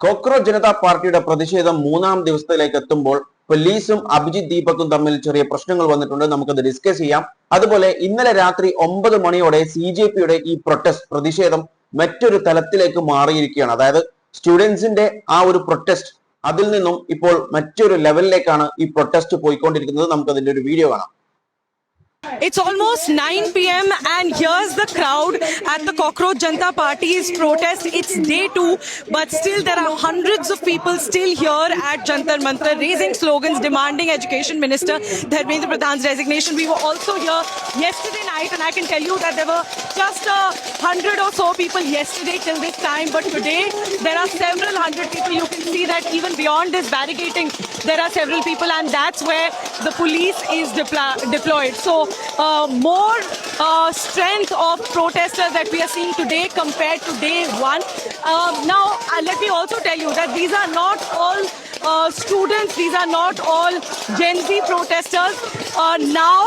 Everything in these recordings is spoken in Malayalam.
കോക്രോച്ച് ജനതാ പാർട്ടിയുടെ പ്രതിഷേധം മൂന്നാം ദിവസത്തിലേക്ക് എത്തുമ്പോൾ പോലീസും അഭിജിത്ത് ദീപക്കും തമ്മിൽ ചെറിയ പ്രശ്നങ്ങൾ വന്നിട്ടുണ്ട്. നമുക്കത് ഡിസ്കസ് ചെയ്യാം. അതുപോലെ ഇന്നലെ രാത്രി 9 മണിയോടെ CJP-യുടെ ഈ പ്രതിഷേധം മറ്റൊരു തലത്തിലേക്ക് മാറിയിരിക്കുകയാണ്. അതായത് സ്റ്റുഡൻസിന്റെ ആ ഒരു പ്രൊട്ടസ്റ്റ് അതിൽ നിന്നും ഇപ്പോൾ മറ്റൊരു ലെവലിലേക്കാണ് ഈ പ്രൊട്ടസ്റ്റ് പോയിക്കൊണ്ടിരിക്കുന്നത്. നമുക്കതിന്റെ ഒരു വീഡിയോ കാണാം. It's almost 9 p.m. and here's the crowd at the Cockroach Janata Party's protest. It's day 2, but still there are hundreds of people still here at Jantar Mantar raising slogans demanding Education Minister Dharmendra Pradhan's resignation. We were also here yesterday night and I can tell you that there were just 100 or so people yesterday till this time, but today there are several hundred people. You can see that even beyond this barricading there are several people, and that's where the police is deployed. So more strength of protesters that we are seeing today compared to day 1. Now let me also tell you that these are not all students, these are not all Gen Z protesters. Now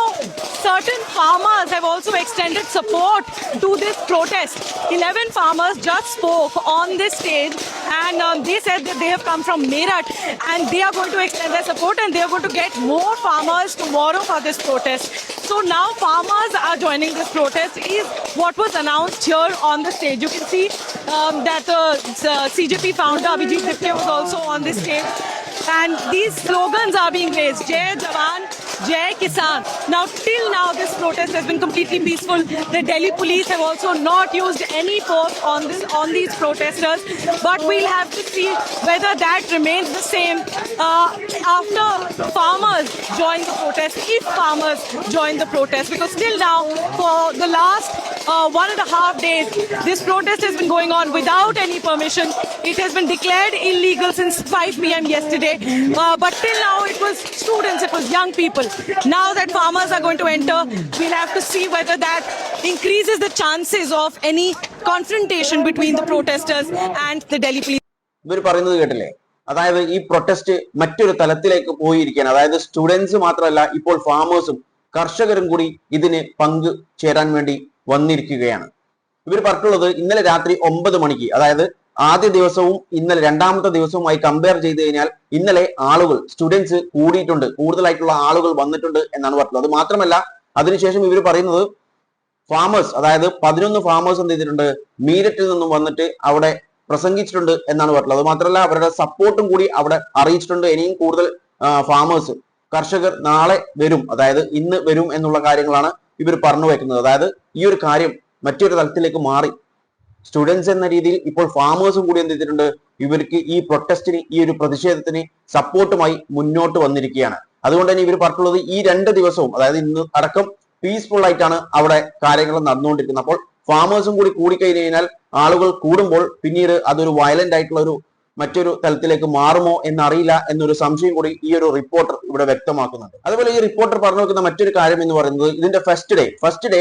certain farmers have also extended support to this protest. 11 farmers just spoke on this stage and they said that they have come from Meerut and they are going to extend their support and they are going to get more farmers tomorrow for this protest. So now farmers are joining this protest is what was announced here on the stage. You can see that CJP founder Abhijit Dipke was also on this stage. And these slogans are being raised. Jai Jawan, Jai Kisan. Now, till now, this protest has been completely peaceful. The Delhi police have also not used any force on these protesters. But we'll have to see whether that remains the same after farmers join the protest, if farmers join the protest. Because till now, for the last 1.5 days, this protest has been going on without any permission. It has been declared illegal since 5 p.m. yesterday. But till now it was students, it was young people. Now that farmers are going to enter, we'll have to see whether that increases the chances of any confrontation between the protesters and the Delhi police. ഇവർ പറയുന്നത് കേട്ടില്ലേ? അതായത് ഈ പ്രൊട്ടസ്റ്റ് മറ്റൊരു തലത്തിലേക്ക് പോയിരിക്കുകയാണ്. അതായത് സ്റ്റുഡൻസ് മാത്രമല്ല, ഇപ്പോൾ ഫാമേഴ്സും കർഷകരും കൂടി ഇതിന് പങ്ക് ചേരാൻ വേണ്ടി വന്നിരിക്കുകയാണ്. ഇവർ പറഞ്ഞിട്ടുള്ളത് ഇന്നലെ രാത്രി 9 മണിക്ക്, അതായത് ആദ്യ ദിവസവും ഇന്നലെ രണ്ടാമത്തെ ദിവസവുമായി കമ്പയർ ചെയ്ത് കഴിഞ്ഞാൽ ഇന്നലെ ആളുകൾ സ്റ്റുഡൻസ് കൂടിയിട്ടുണ്ട്, കൂടുതലായിട്ടുള്ള ആളുകൾ വന്നിട്ടുണ്ട് എന്നാണ് പറഞ്ഞത്. അത് മാത്രമല്ല, അതിനുശേഷം ഇവർ പറയുന്നത് ഫാമേഴ്സ്, അതായത് 11 ഫാമേഴ്സ് എന്ത് ചെയ്തിട്ടുണ്ട്, മീരറ്റിൽ നിന്നും വന്നിട്ട് അവിടെ പ്രസംഗിച്ചിട്ടുണ്ട് എന്നാണ് പറഞ്ഞത്. അത് മാത്രമല്ല, അവരുടെ സപ്പോർട്ടും കൂടി അവിടെ അറിയിച്ചിട്ടുണ്ട്. ഇനിയും കൂടുതൽ ഫാമേഴ്സ്, കർഷകർ നാളെ വരും, അതായത് ഇന്ന് വരും എന്നുള്ള കാര്യങ്ങളാണ് ഇവർ പറഞ്ഞു വെക്കുന്നത്. അതായത് ഈ ഒരു കാര്യം മറ്റൊരു തലത്തിലേക്ക് മാറി. സ്റ്റുഡൻസ് എന്ന രീതിയിൽ ഇപ്പോൾ ഫാമേഴ്സും കൂടി എന്ത് ചെയ്തിട്ടുണ്ട്, ഇവർക്ക് ഈ പ്രൊട്ടസ്റ്റിന്, ഈ ഒരു പ്രതിഷേധത്തിന് സപ്പോർട്ടുമായി മുന്നോട്ട് വന്നിരിക്കുകയാണ്. അതുകൊണ്ട് തന്നെ ഇവർ പറഞ്ഞിട്ടുള്ളത് ഈ 2 ദിവസവും, അതായത് ഇന്ന് അടക്കം പീസ്ഫുൾ ആയിട്ടാണ് അവിടെ കാര്യങ്ങൾ നടന്നുകൊണ്ടിരിക്കുന്നത്. അപ്പോൾ ഫാമേഴ്സും കൂടി കൂടിക്കഴിഞ്ഞു കഴിഞ്ഞാൽ, ആളുകൾ കൂടുമ്പോൾ പിന്നീട് അതൊരു വയലന്റ് ആയിട്ടുള്ള മറ്റൊരു തലത്തിലേക്ക് മാറുമോ എന്നറിയില്ല എന്നൊരു സംശയം കൂടി ഈ ഒരു റിപ്പോർട്ടർ ഇവിടെ വ്യക്തമാക്കുന്നുണ്ട്. അതുപോലെ ഈ റിപ്പോർട്ടർ പറഞ്ഞു വെക്കുന്ന മറ്റൊരു കാര്യം എന്ന് പറയുന്നത്, ഇതിന്റെ ഫസ്റ്റ് ഡേ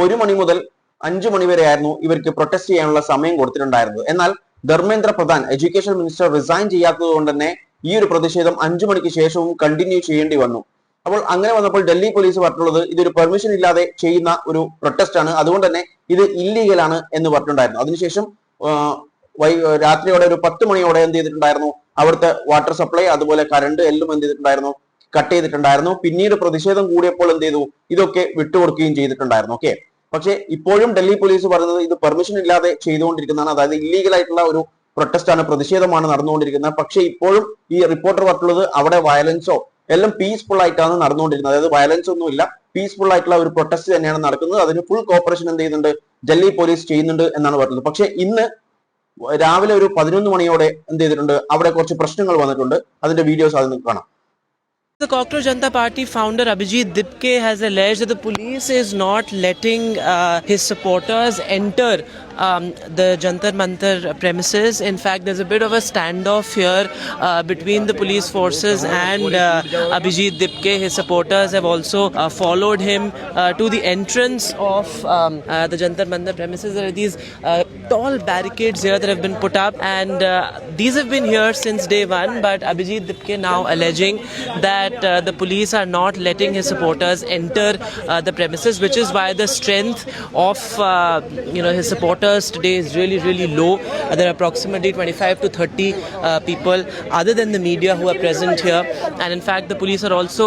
1 മണി മുതൽ 5 മണി വരെയായിരുന്നു ഇവർക്ക് പ്രൊട്ടസ്റ്റ് ചെയ്യാനുള്ള സമയം കൊടുത്തിട്ടുണ്ടായിരുന്നത്. എന്നാൽ Dharmendra Pradhan, education minister, resign ചെയ്യാത്തത് കൊണ്ട് തന്നെ ഈ ഒരു പ്രതിഷേധം 5 മണിക്ക് ശേഷവും കണ്ടിന്യൂ ചെയ്യേണ്ടി വന്നു. അപ്പോൾ അങ്ങനെ വന്നപ്പോൾ ഡൽഹി പോലീസ് പറഞ്ഞിട്ടുള്ളത് ഇതൊരു പെർമിഷൻ ഇല്ലാതെ ചെയ്യുന്ന ഒരു പ്രൊട്ടസ്റ്റ് ആണ്, അതുകൊണ്ട് തന്നെ ഇത് ഇല്ലീഗലാണ് എന്ന് പറഞ്ഞിട്ടുണ്ടായിരുന്നു. അതിനുശേഷം രാത്രിയോടെ ഒരു 10 മണിയോടെ എന്ത് ചെയ്തിട്ടുണ്ടായിരുന്നു, അവിടുത്തെ വാട്ടർ സപ്ലൈ അതുപോലെ കറണ്ട് എല്ലാം എന്ത് ചെയ്തിട്ടുണ്ടായിരുന്നു, കട്ട് ചെയ്തിട്ടുണ്ടായിരുന്നു. പിന്നീട് പ്രതിഷേധം കൂടിയപ്പോൾ എന്ത് ചെയ്തു, ഇതൊക്കെ വിട്ടുകൊടുക്കുകയും ചെയ്തിട്ടുണ്ടായിരുന്നു. ഓക്കെ, പക്ഷെ ഇപ്പോഴും ഡൽഹി പോലീസ് പറയുന്നത് ഇത് പെർമിഷൻ ഇല്ലാതെ ചെയ്തുകൊണ്ടിരിക്കുന്നതാണ്, അതായത് ഇല്ലീഗൽ ആയിട്ടുള്ള ഒരു പ്രൊട്ടസ്റ്റ് ആണ്, പ്രതിഷേധമാണ് നടന്നുകൊണ്ടിരിക്കുന്നത്. പക്ഷെ ഇപ്പോഴും ഈ റിപ്പോർട്ടർ പറഞ്ഞിട്ടുള്ളത് അവിടെ വയലൻസോ എല്ലാം പീസ്ഫുൾ ആയിട്ടാണ് നടന്നുകൊണ്ടിരിക്കുന്നത്. അതായത് വയലൻസ് ഒന്നും ഇല്ല, പീസ്ഫുൾ ആയിട്ടുള്ള ഒരു പ്രൊട്ടസ്റ്റ് തന്നെയാണ് നടക്കുന്നത്. അതിന് ഫുൾ കോപ്പറേഷൻ എന്ത് ചെയ്യുന്നുണ്ട്, ഡൽഹി പോലീസ് ചെയ്യുന്നുണ്ട് എന്നാണ് പറയുന്നത്. പക്ഷെ ഇന്ന് രാവിലെ ഒരു 11 മണിയോടെ എന്ത് ചെയ്തിട്ടുണ്ട്, അവിടെ കുറച്ച് പ്രശ്നങ്ങൾ വന്നിട്ടുണ്ട്. അതിന്റെ വീഡിയോസ് അതിൽ കാണാം. The Cockroach Janata Party founder Abhijit Dipke has alleged that the police is not letting his supporters enter the Jantar Mantar premises. In fact, there's a bit of a standoff here between the police forces and Abhijit Dipke. His supporters have also followed him to the entrance of the Jantar Mantar premises. There are these tall barricades here that have been put up, and these have been here since day 1. But Abhijit Dipke now alleging that the police are not letting his supporters enter the premises, which is why the strength of his supporters supporters today is really, really low. There are approximately 25 to 30 people other than the media who are present here. And in fact, the police are also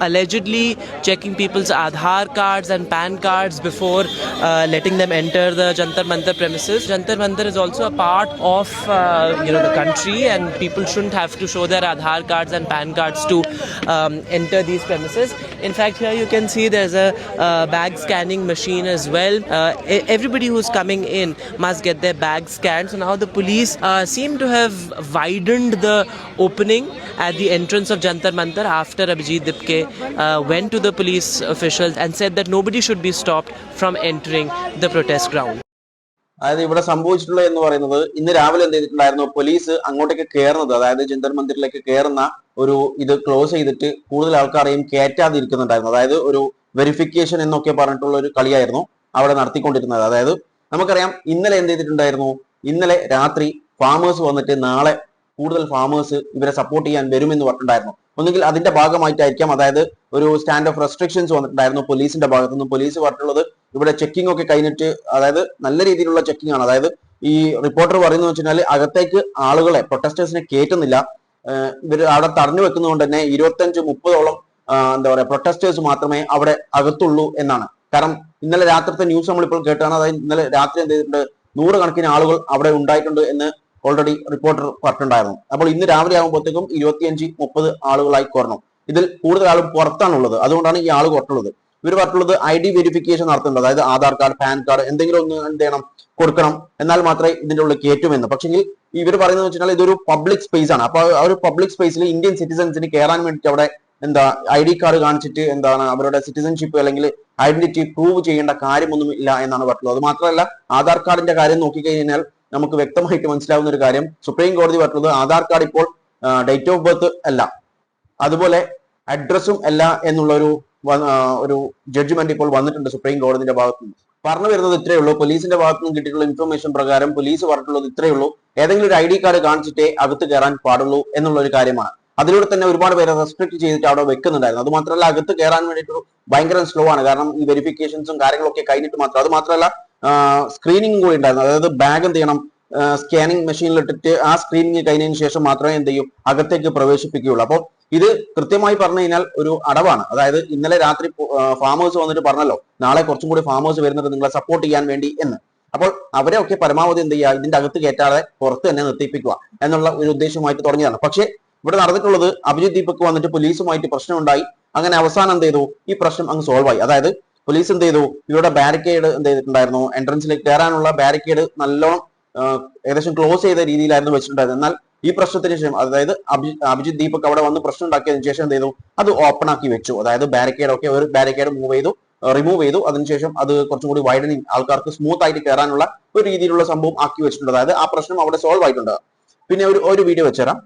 allegedly checking people's Aadhaar cards and PAN cards before letting them enter the Jantar Mantar premises. Jantar Mantar is also a part of the country, and people shouldn't have to show their Aadhaar cards and PAN cards to enter these premises. In fact, here you can see there's a bag scanning machine as well. Everybody who's coming in must get their bag scanned. So now the police seem to have widened the opening at the entrance of Jantar Mantar after Abhijit Dipke went to the police officials and said that nobody should be stopped from entering the protest ground. അതായത് ഇവിടെ സംഭവിച്ചിട്ടുള്ളത് എന്ന് പറയുന്നത് ഇന്ന് രാവിലെ എന്ത് ചെയ്തിട്ടുണ്ടായിരുന്നു, പോലീസ് അങ്ങോട്ടേക്ക് കയറുന്നത്, അതായത് ജന്തർ മന്ദിറിലേക്ക് കയറുന്ന ഒരു ഇത് ക്ലോസ് ചെയ്തിട്ട് കൂടുതൽ ആൾക്കാരെയും കയറ്റാതിരിക്കുന്നുണ്ടായിരുന്നു. അതായത് ഒരു വെരിഫിക്കേഷൻ എന്നൊക്കെ പറഞ്ഞിട്ടുള്ള ഒരു കളിയായിരുന്നു അവിടെ നടത്തിക്കൊണ്ടിരുന്നത്. അതായത് നമുക്കറിയാം ഇന്നലെ എന്ത് ചെയ്തിട്ടുണ്ടായിരുന്നു, ഇന്നലെ രാത്രി ഫാമേഴ്സ് വന്നിട്ട് നാളെ കൂടുതൽ ഫാമേഴ്സ് ഇവരെ സപ്പോർട്ട് ചെയ്യാൻ വരുമെന്ന് പറഞ്ഞിട്ടുണ്ടായിരുന്നു. ഒന്നുകിൽ അതിന്റെ ഭാഗമായിട്ടായിരിക്കാം, അതായത് ഒരു സ്റ്റാൻഡ് ഓഫ് റെസ്ട്രിക്ഷൻസ് വന്നിട്ടുണ്ടായിരുന്നു പോലീസിന്റെ ഭാഗത്തു നിന്നും. പോലീസ് പറഞ്ഞിട്ടുള്ളത് ഇവിടെ ചെക്കിംഗ് ഒക്കെ കഴിഞ്ഞിട്ട്, അതായത് നല്ല രീതിയിലുള്ള ചെക്കിംഗ് ആണ്. അതായത് ഈ റിപ്പോർട്ടർ പറയുന്നത് വെച്ചാൽ അകത്തേക്ക് ആളുകളെ പ്രൊട്ടസ്റ്റേഴ്സിനെ കയറ്റുന്നില്ല, ഇവർ അവിടെ തടഞ്ഞു വെക്കുന്നതുകൊണ്ട് തന്നെ 25-30ഓളം എന്താ പറയാ പ്രൊട്ടസ്റ്റേഴ്സ് മാത്രമേ അവിടെ അകത്തുള്ളൂ എന്നാണ്. കാരണം ഇന്നലെ രാത്രിത്തെ ന്യൂസ് നമ്മളിപ്പോൾ കേട്ടാണ്. അതായത് ഇന്നലെ രാത്രി എന്ത് ചെയ്തിട്ടുണ്ട്, 100 കണക്കിന് ആളുകൾ അവിടെ ഉണ്ടായിട്ടുണ്ട് എന്ന് ഓൾറെഡി റിപ്പോർട്ടർ പറഞ്ഞിട്ടുണ്ടായിരുന്നു. അപ്പോൾ ഇന്ന് രാവിലെ ആകുമ്പോഴത്തേക്കും 25-30 ആളുകളായി കുറഞ്ഞു. ഇതിൽ കൂടുതൽ ആളും പുറത്താണുള്ളത്, അതുകൊണ്ടാണ് ഈ ആൾ കുറച്ചുള്ളത്. ഇവർ പറഞ്ഞിട്ടുള്ളത് ID വെരിഫിക്കേഷൻ നടത്തുന്നുണ്ട്, അതായത് ആധാർ കാർഡ്, പാൻ കാർഡ് എന്തെങ്കിലും ഒന്ന് എന്ത് ചെയ്യണം, കൊടുക്കണം, എന്നാൽ മാത്രമേ ഇതിന്റെ ഉള്ളിൽ കയറ്റുമെന്ന്. പക്ഷെങ്കിൽ ഇവർ പറയുന്നത് വെച്ചാൽ ഇതൊരു പബ്ലിക് സ്പേസ് ആണ്. അപ്പൊ ആ ഒരു പബ്ലിക് സ്പേസിൽ ഇന്ത്യൻ സിറ്റിസൺസിന് കയറാൻ വേണ്ടിയിട്ട് അവിടെ എന്താ ID കാർഡ് കാണിച്ചിട്ട് എന്താണ് അവരുടെ സിറ്റിസൺഷിപ്പ് അല്ലെങ്കിൽ ഐഡന്റിറ്റി പ്രൂവ് ചെയ്യേണ്ട കാര്യമൊന്നും ഇല്ല എന്നാണ് പറഞ്ഞത്. അത് മാത്രമല്ല, ആധാർ കാർഡിന്റെ കാര്യം നോക്കിക്കഴിഞ്ഞാൽ നമുക്ക് വ്യക്തമായിട്ട് മനസ്സിലാവുന്ന ഒരു കാര്യം, സുപ്രീം കോടതി പറഞ്ഞത് ആധാർ കാർഡ് ഇപ്പോൾ ഡേറ്റ് ഓഫ് ബർത്ത് അല്ല, അതുപോലെ അഡ്രസ്സും അല്ല എന്നുള്ള ഒരു ജഡ്ജ്മെന്റ് ഇപ്പോൾ വന്നിട്ടുണ്ട് സുപ്രീം കോടതിയുടെ ഭാഗത്തു നിന്ന്. പറഞ്ഞു വരുന്നത് ഇത്രയേ ഉള്ളൂ. പോലീസിന്റെ ഭാഗത്തു നിന്ന് കിട്ടിയിട്ടുള്ള ഇൻഫർമേഷൻ പ്രകാരം പോലീസ് പറഞ്ഞിട്ടുള്ളത് ഇത്രയേ ഉള്ളൂ, ഏതെങ്കിലും ഒരു ID കാർഡ് കാണിച്ചിട്ടേ അകത്ത് കയറാൻ പാടുള്ളൂ എന്നുള്ള ഒരു കാര്യമാണ്. അതിലൂടെ തന്നെ ഒരുപാട് പേരെ റെസ്ട്രിക്ട് ചെയ്തിട്ട് അവിടെ വെക്കുന്നുണ്ടായിരുന്നു. അത് മാത്രമല്ല, അകത്ത് കയറാൻ വേണ്ടിയിട്ട് ഭയങ്കര സ്ലോ ആണ്. കാരണം ഈ വെരിഫിക്കേഷൻസും കാര്യങ്ങളൊക്കെ കഴിഞ്ഞിട്ട് മാത്രം. അത് മാത്രമല്ല, സ്ക്രീനിങ്ങും കൂടി ഉണ്ടായിരുന്നു. അതായത് ബാഗ് എന്ത് ചെയ്യണം, സ്കാനിങ് മെഷീനിൽ ഇട്ടിട്ട് ആ സ്ക്രീനിങ് കഴിഞ്ഞതിന് ശേഷം മാത്രമേ എന്ത് ചെയ്യൂ അകത്തേക്ക് പ്രവേശിപ്പിക്കുകയുള്ളൂ. അപ്പോൾ ഇത് കൃത്യമായി പറഞ്ഞു കഴിഞ്ഞാൽ ഒരു അടവാണ്. അതായത് ഇന്നലെ രാത്രി ഫാമേഴ്സ് വന്നിട്ട് പറഞ്ഞല്ലോ നാളെ കുറച്ചും കൂടി ഫാമേഴ്സ് വരുന്നത് നിങ്ങളെ സപ്പോർട്ട് ചെയ്യാൻ വേണ്ടി എന്ന്. അപ്പോൾ അവരെ ഒക്കെ പരമാവധി എന്ത് ചെയ്യുക, ഇതിന്റെ അകത്ത് കയറ്റാതെ പുറത്ത് തന്നെ നിർത്തിപ്പിക്കുക എന്നുള്ള ഒരു ഉദ്ദേശമായിട്ട് തുടങ്ങിയതാണ്. പക്ഷേ ഇവിടെ നടന്നിട്ടുള്ളത്, അഭിജിത് ദീപക് വന്നിട്ട് പോലീസുമായിട്ട് പ്രശ്നമുണ്ടായി. അങ്ങനെ അവസാനം എന്ത് ചെയ്തു, ഈ പ്രശ്നം അങ്ങ് സോൾവ് ആയി. അതായത് പോലീസ് എന്ത് ചെയ്തു, ഇവരുടെ ബാരിക്കേഡ് എന്ത് ചെയ്തിട്ടുണ്ടായിരുന്നു, എൻട്രൻസിലേക്ക് കയറാനുള്ള ബാരിക്കേഡ് നല്ലോണം ഏകദേശം ക്ലോസ് ചെയ്ത രീതിയിലായിരുന്നു വെച്ചിട്ടുണ്ടായിരുന്നത്. എന്നാൽ ഈ പ്രശ്നത്തിന് ശേഷം, അതായത് അഭിജിത് ദീപക് അവിടെ വന്ന് പ്രശ്നം ഉണ്ടാക്കിയതിനു ശേഷം എന്ത് ചെയ്തു, അത് ഓപ്പൺ ആക്കി വെച്ചു. അതായത് ബാരിക്കേഡ് ഒക്കെ ഒരു ബാരിക്കേഡ് റിമൂവ് ചെയ്തു. അതിനുശേഷം അത് കുറച്ചും കൂടി വൈഡനിങ്, ആൾക്കാർക്ക് സ്മൂത്ത് ആയിട്ട് കയറാനുള്ള ഒരു രീതിയിലുള്ള സംഭവം ആക്കി വെച്ചിട്ടുണ്ട്. അതായത് ആ പ്രശ്നം അവിടെ സോൾവ് ആയിട്ടുണ്ട്. പിന്നെ ഒരു വീഡിയോ വെച്ചുതരാം.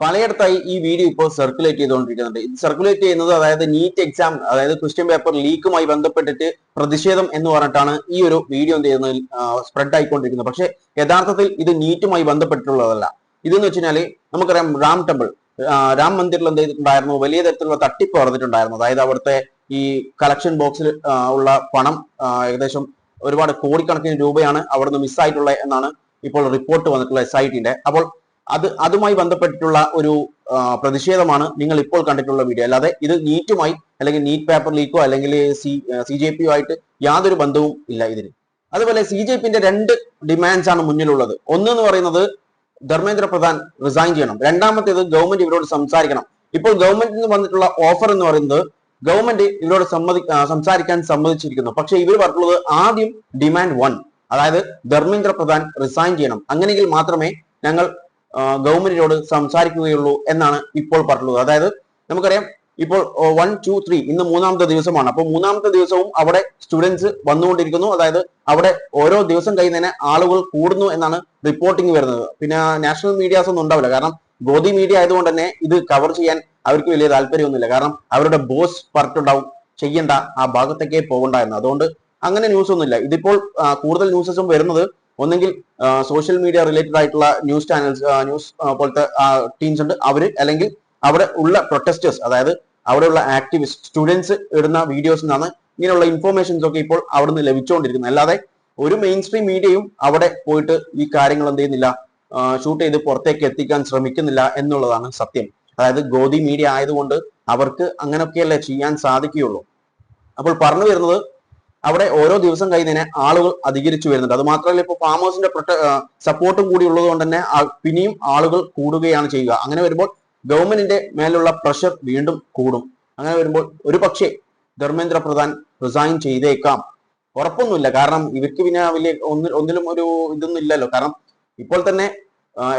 പലയിടത്തായി ഈ വീഡിയോ ഇപ്പോൾ സർക്കുലേറ്റ് ചെയ്തുകൊണ്ടിരിക്കുന്നുണ്ട്. ഇത് സർക്കുലേറ്റ് ചെയ്യുന്നത്, അതായത് നീറ്റ് എക്സാം, അതായത് ക്വസ്റ്റ്യൻ പേപ്പർ ലീക്കുമായി ബന്ധപ്പെട്ടിട്ട് പ്രതിഷേധം എന്ന് പറഞ്ഞിട്ടാണ് ഈ ഒരു വീഡിയോ എന്ത് ചെയ്യുന്നത് സ്പ്രെഡ് ആയിക്കൊണ്ടിരിക്കുന്നത്. പക്ഷെ യഥാർത്ഥത്തിൽ ഇത് നീറ്റുമായി ബന്ധപ്പെട്ടിട്ടുള്ളതല്ല. ഇതെന്ന് വെച്ചാല് നമുക്കറിയാം, രാം മന്ദിറിൽ എന്ത് ചെയ്തിട്ടുണ്ടായിരുന്നു, വലിയ തരത്തിലുള്ള തട്ടിപ്പ് നടന്നിട്ടുണ്ടായിരുന്നു. അതായത് അവിടുത്തെ ഈ കളക്ഷൻ ബോക്സിൽ ഉള്ള പണം ഏകദേശം ഒരുപാട് കോടിക്കണക്കിന് രൂപയാണ് അവിടുന്ന് മിസ്സായിട്ടുള്ളത് എന്നാണ് ഇപ്പോൾ റിപ്പോർട്ട് വന്നിട്ടുള്ള SITന്റെ. അപ്പോൾ അതുമായി ബന്ധപ്പെട്ടിട്ടുള്ള ഒരു പ്രതിഷേധമാണ് നിങ്ങൾ ഇപ്പോൾ കണ്ടിട്ടുള്ള വീഡിയോ. അല്ലാതെ ഇത് നീറ്റുമായി അല്ലെങ്കിൽ നീറ്റ് പേപ്പർ ലീക്കോ അല്ലെങ്കിൽ CJPയോ ആയിട്ട് യാതൊരു ബന്ധവും ഇല്ല ഇതിന്. അതുപോലെ CJPന്റെ 2 ഡിമാൻഡ്സ് ആണ് മുന്നിലുള്ളത്. എന്ന് പറയുന്നത് ധർമ്മേന്ദ്ര പ്രധാൻ റിസൈൻ ചെയ്യണം. രണ്ടാമത്തേത് ഗവൺമെന്റ് ഇവരോട് സംസാരിക്കണം. ഇപ്പോൾ ഗവൺമെന്റിൽ നിന്ന് വന്നിട്ടുള്ള ഓഫർ എന്ന് പറയുന്നത് ഗവൺമെന്റ് ഇവരോട് സംസാരിക്കാൻ സമ്മതിച്ചിരിക്കുന്നു. പക്ഷെ ഇവർ പറഞ്ഞിട്ടുള്ളത് ആദ്യം ഡിമാൻഡ് 1, അതായത് ധർമ്മേന്ദ്ര പ്രധാൻ റിസൈൻ ചെയ്യണം, അങ്ങനെയെങ്കിൽ മാത്രമേ ഞങ്ങൾ ഗവൺമെന്റിനോട് സംസാരിക്കുകയുള്ളൂ എന്നാണ് ഇപ്പോൾ പറഞ്ഞിട്ടുള്ളത്. അതായത് നമുക്കറിയാം ഇപ്പോൾ 1, 2, 3 ഇന്ന് 3ാമത്തെ ദിവസമാണ്. അപ്പോൾ 3ാമത്തെ ദിവസവും അവിടെ സ്റ്റുഡൻസ് വന്നുകൊണ്ടിരിക്കുന്നു. അതായത് അവിടെ ഓരോ ദിവസം കഴിയുന്നതിന് ആളുകൾ കൂടുന്നു എന്നാണ് റിപ്പോർട്ടിംഗ് വരുന്നത്. പിന്നെ നാഷണൽ മീഡിയാസ് ഒന്നും ഉണ്ടാവില്ല, കാരണം ഗോദി മീഡിയ ആയതുകൊണ്ട് തന്നെ ഇത് കവർ ചെയ്യാൻ അവർക്ക് വലിയ താല്പര്യമൊന്നുമില്ല. കാരണം അവരുടെ ബോസ് പറഞ്ഞിട്ടുണ്ടാവും ചെയ്യണ്ട, ആ ഭാഗത്തേക്കേ പോകണ്ട എന്ന്. അതുകൊണ്ട് അങ്ങനെ ന്യൂസ് ഒന്നുമില്ല. ഇതിപ്പോൾ കൂടുതൽ ന്യൂസസും വരുന്നത് ഒന്നെങ്കിൽ സോഷ്യൽ മീഡിയ റിലേറ്റഡ് ആയിട്ടുള്ള ന്യൂസ് ചാനൽസ്, ന്യൂസ് പോലത്തെ ടീംസ് ഉണ്ട് അവര്, അല്ലെങ്കിൽ അവിടെ ഉള്ള പ്രൊട്ടസ്റ്റേഴ്സ്, അതായത് അവിടെയുള്ള ആക്ടിവിസ്റ്റ് സ്റ്റുഡൻസ് ഇടുന്ന വീഡിയോസിൽ നിന്നാണ് ഇങ്ങനെയുള്ള ഇൻഫോർമേഷൻസ് ഒക്കെ ഇപ്പോൾ അവിടുന്ന് ലഭിച്ചുകൊണ്ടിരിക്കുന്നത്. അല്ലാതെ ഒരു മെയിൻ സ്ട്രീം മീഡിയയും അവിടെ പോയിട്ട് ഈ കാര്യങ്ങൾ എന്ത് ചെയ്യുന്നില്ല, ഷൂട്ട് ചെയ്ത് പുറത്തേക്ക് എത്തിക്കാൻ ശ്രമിക്കുന്നില്ല എന്നുള്ളതാണ് സത്യം. അതായത് ഗോദി മീഡിയ ആയതുകൊണ്ട് അവർക്ക് അങ്ങനെയൊക്കെയല്ലേ ചെയ്യാൻ സാധിക്കുകയുള്ളൂ. അപ്പോൾ പറഞ്ഞു വരുന്നത് അവിടെ ഓരോ ദിവസം കഴിയുന്നതിനെ ആളുകൾ അധികരിച്ചു വരുന്നുണ്ട്. അത് മാത്രമല്ല ഇപ്പോൾ ഫാമേഴ്സിന്റെ സപ്പോർട്ടും കൂടി ഉള്ളത് കൊണ്ട് തന്നെ പിന്നെയും ആളുകൾ കൂടുകയാണ് ചെയ്യുക. അങ്ങനെ വരുമ്പോൾ ഗവൺമെന്റിന്റെ മേലുള്ള പ്രഷർ വീണ്ടും കൂടും. അങ്ങനെ വരുമ്പോൾ ഒരു പക്ഷേ ധർമ്മേന്ദ്ര പ്രധാൻ റിസൈൻ ചെയ്തേക്കാം. ഉറപ്പൊന്നുമില്ല, കാരണം ഇവർക്ക് പിന്നെ വലിയ ഒന്നിലും ഒരു ഇതൊന്നും ഇല്ലല്ലോ. കാരണം ഇപ്പോൾ തന്നെ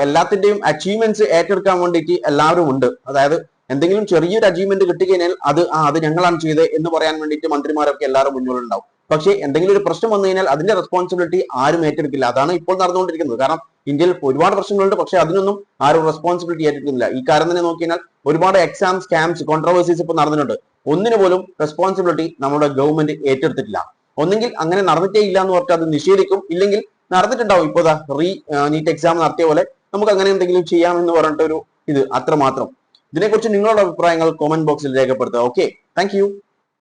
എല്ലാത്തിന്റെയും അച്ചീവ്മെന്റ്സ് ഏറ്റെടുക്കാൻ വേണ്ടിയിട്ട് എല്ലാവരും ഉണ്ട്. അതായത് എന്തെങ്കിലും ചെറിയൊരു അച്ചീവ്മെന്റ് കിട്ടിക്കഴിഞ്ഞാൽ അത് ഞങ്ങളാണ് ചെയ്തത് എന്ന് പറയാൻ വേണ്ടിയിട്ട് മന്ത്രിമാരൊക്കെ എല്ലാവരും മുന്നിലുണ്ടാവും. പക്ഷേ എന്തെങ്കിലും ഒരു പ്രശ്നം വന്നു കഴിഞ്ഞാൽ അതിന്റെ റെസ്പോൺസിബിലിറ്റി ആരും ഏറ്റെടുക്കില്ല. അതാണ് ഇപ്പോൾ നടന്നുകൊണ്ടിരിക്കുന്നത്. കാരണം ഇന്ത്യയിൽ ഒരുപാട് പ്രശ്നങ്ങളുണ്ട്, പക്ഷെ അതിനൊന്നും ആരും റെസ്പോൺസിബിലിറ്റി ഏറ്റെടുക്കുന്നില്ല. ഈ കാര്യം തന്നെ നോക്കി കഴിഞ്ഞാൽ ഒരുപാട് എക്സാം സ്കാംസ്, കോൺട്രവേഴ്സീസ് ഇപ്പോൾ നടന്നിട്ടുണ്ട്. ഒന്നിനു പോലും റെസ്പോൺസിബിലിറ്റി നമ്മുടെ ഗവൺമെന്റ് ഏറ്റെടുത്തിട്ടില്ല. ഒന്നെങ്കിൽ അങ്ങനെ നടന്നിട്ടേ ഇല്ല എന്ന് പറഞ്ഞാൽ അത് നിഷേധിക്കും, ഇല്ലെങ്കിൽ നടന്നിട്ടുണ്ടാവും. ഇപ്പോൾ നീറ്റ് എക്സാം നടത്തിയ പോലെ നമുക്ക് അങ്ങനെ എന്തെങ്കിലും ചെയ്യാമെന്ന് പറഞ്ഞിട്ടൊരു ഇത് അത്രമാത്രം. ഇതിനെക്കുറിച്ച് നിങ്ങളുടെ അഭിപ്രായങ്ങൾ കോമന്റ് ബോക്സിൽ രേഖപ്പെടുത്തുക. Okay, thank you.